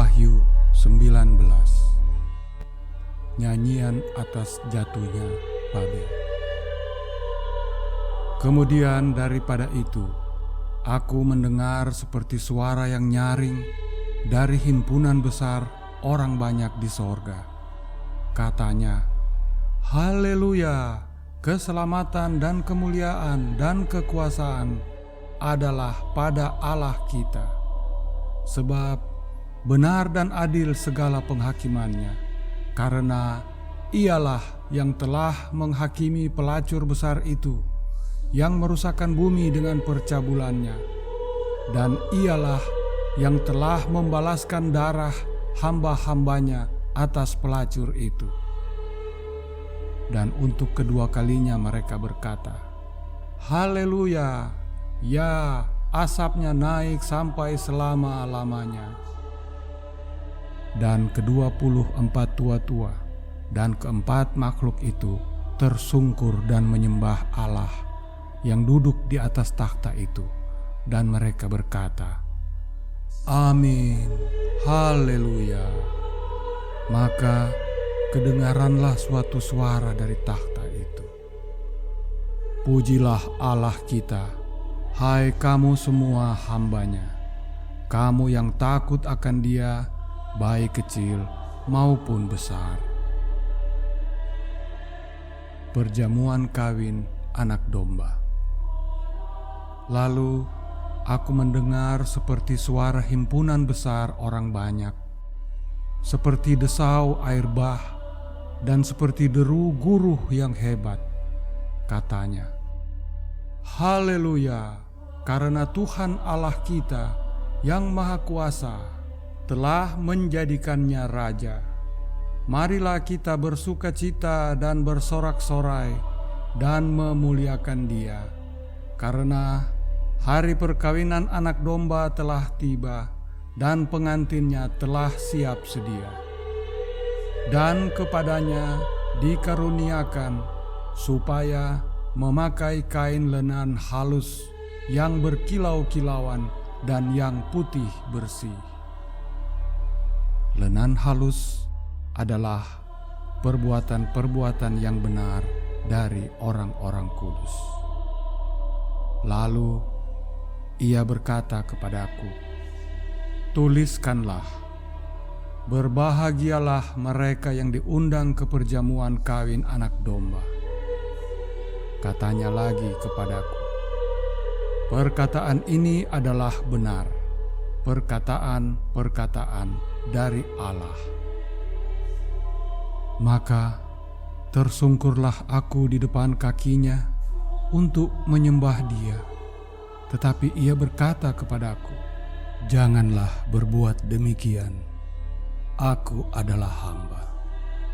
Wahyu 19. Nyanyian atas jatuhnya Babel. Kemudian daripada itu, aku mendengar seperti suara yang nyaring dari himpunan besar orang banyak di sorga. Katanya, "Haleluya, keselamatan dan kemuliaan dan kekuasaan adalah pada Allah kita. Sebab benar dan adil segala penghakimannya, karena Ialah yang telah menghakimi pelacur besar itu, yang merusakkan bumi dengan percabulannya, dan Ialah yang telah membalaskan darah hamba-hambanya atas pelacur itu." Dan untuk kedua kalinya mereka berkata, "Haleluya, ya, asapnya naik sampai selama-lamanya." Dan ke-24 tua-tua dan keempat makhluk itu tersungkur dan menyembah Allah yang duduk di atas takhta itu, dan mereka berkata, "Amin, haleluya." Maka kedengaranlah suatu suara dari takhta itu, "Pujilah Allah kita, hai kamu semua hambanya, kamu yang takut akan Dia, baik kecil maupun besar." Perjamuan kawin anak domba. Lalu aku mendengar seperti suara himpunan besar orang banyak, seperti desau air bah, dan seperti deru guruh yang hebat. Katanya, "Haleluya, karena Tuhan Allah kita yang Maha Kuasa telah menjadikannya Raja. Marilah kita bersukacita dan bersorak-sorai dan memuliakan Dia, karena hari perkawinan anak domba telah tiba dan pengantinnya telah siap sedia. Dan kepadanya dikaruniakan supaya memakai kain lenan halus yang berkilau-kilauan dan yang putih bersih." Lenan halus adalah perbuatan-perbuatan yang benar dari orang-orang kudus. Lalu ia berkata kepadaku, "Tuliskanlah, berbahagialah mereka yang diundang ke perjamuan kawin anak domba." Katanya lagi kepadaku, "Perkataan ini adalah benar, perkataan-perkataan dari Allah." Maka tersungkurlah aku di depan kakinya untuk menyembah Dia. Tetapi ia berkata kepadaku, "Janganlah berbuat demikian. Aku adalah hamba,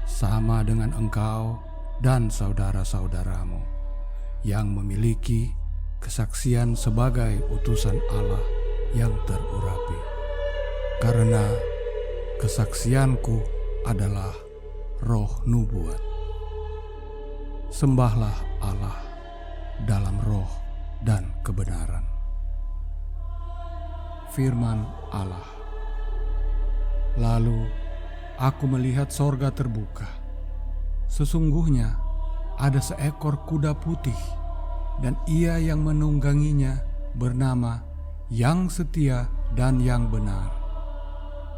sama dengan engkau dan saudara-saudaramu, yang memiliki kesaksian sebagai utusan Allah yang terurapi. Karena kesaksianku adalah roh nubuat. Sembahlah Allah dalam roh dan kebenaran." Firman Allah. Lalu aku melihat sorga terbuka. Sesungguhnya ada seekor kuda putih, dan ia yang menungganginya bernama Yang Setia dan Yang Benar.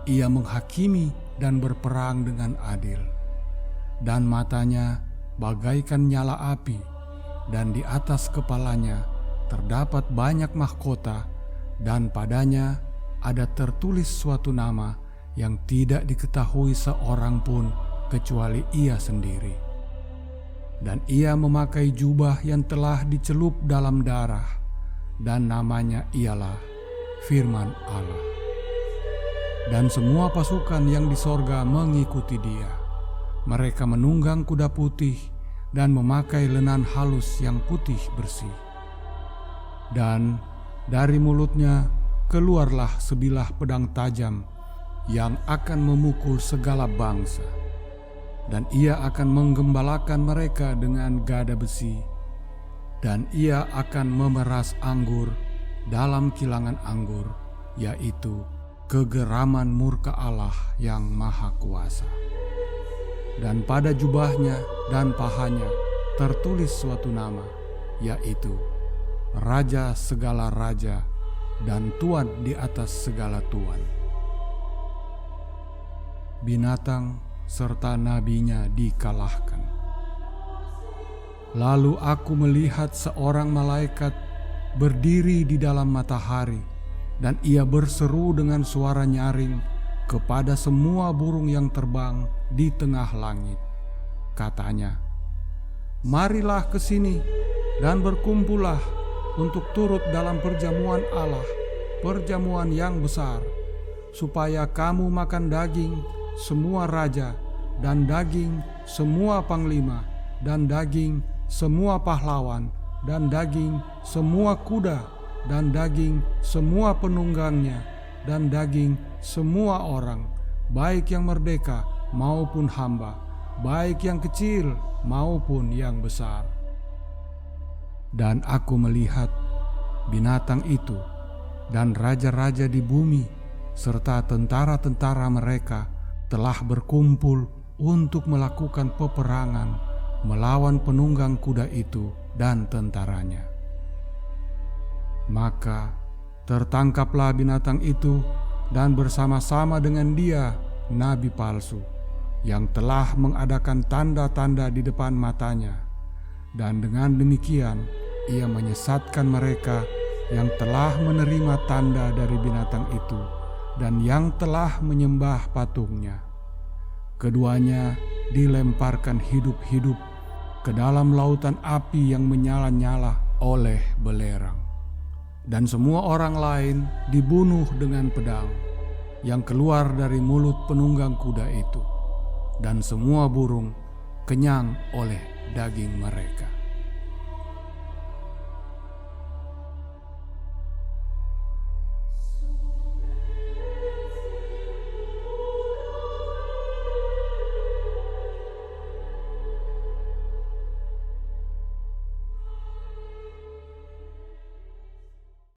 Ia menghakimi dan berperang dengan adil, dan matanya bagaikan nyala api, dan di atas kepalanya terdapat banyak mahkota, dan padanya ada tertulis suatu nama yang tidak diketahui seorang pun kecuali ia sendiri. Dan ia memakai jubah yang telah dicelup dalam darah, dan namanya ialah Firman Allah. Dan semua pasukan yang di sorga mengikuti Dia. Mereka menunggang kuda putih dan memakai lenan halus yang putih bersih. Dan dari mulutnya keluarlah sebilah pedang tajam yang akan memukul segala bangsa. Dan ia akan menggembalakan mereka dengan gada besi. Dan ia akan memeras anggur dalam kilangan anggur, yaitu kegeraman murka Allah yang Maha Kuasa. Dan pada jubahnya dan pahanya tertulis suatu nama, yaitu Raja segala raja dan Tuan di atas segala tuan. Binatang serta nabinya dikalahkan. Lalu aku melihat seorang malaikat berdiri di dalam matahari, dan ia berseru dengan suara nyaring kepada semua burung yang terbang di tengah langit. Katanya, "Marilah ke sini dan berkumpullah untuk turut dalam perjamuan Allah, perjamuan yang besar, supaya kamu makan daging semua raja, dan daging semua panglima, dan daging semua pahlawan, dan daging semua kuda, dan daging semua penunggangnya, dan daging semua orang, baik yang merdeka maupun hamba, baik yang kecil maupun yang besar." Dan aku melihat binatang itu dan raja-raja di bumi serta tentara-tentara mereka telah berkumpul untuk melakukan peperangan melawan penunggang kuda itu dan tentaranya. Maka tertangkaplah binatang itu, dan bersama-sama dengan dia nabi palsu yang telah mengadakan tanda-tanda di depan matanya, dan dengan demikian ia menyesatkan mereka yang telah menerima tanda dari binatang itu dan yang telah menyembah patungnya. Keduanya dilemparkan hidup-hidup ke dalam lautan api yang menyala-nyala oleh belerang. Dan semua orang lain dibunuh dengan pedang yang keluar dari mulut penunggang kuda itu, dan semua burung kenyang oleh daging mereka.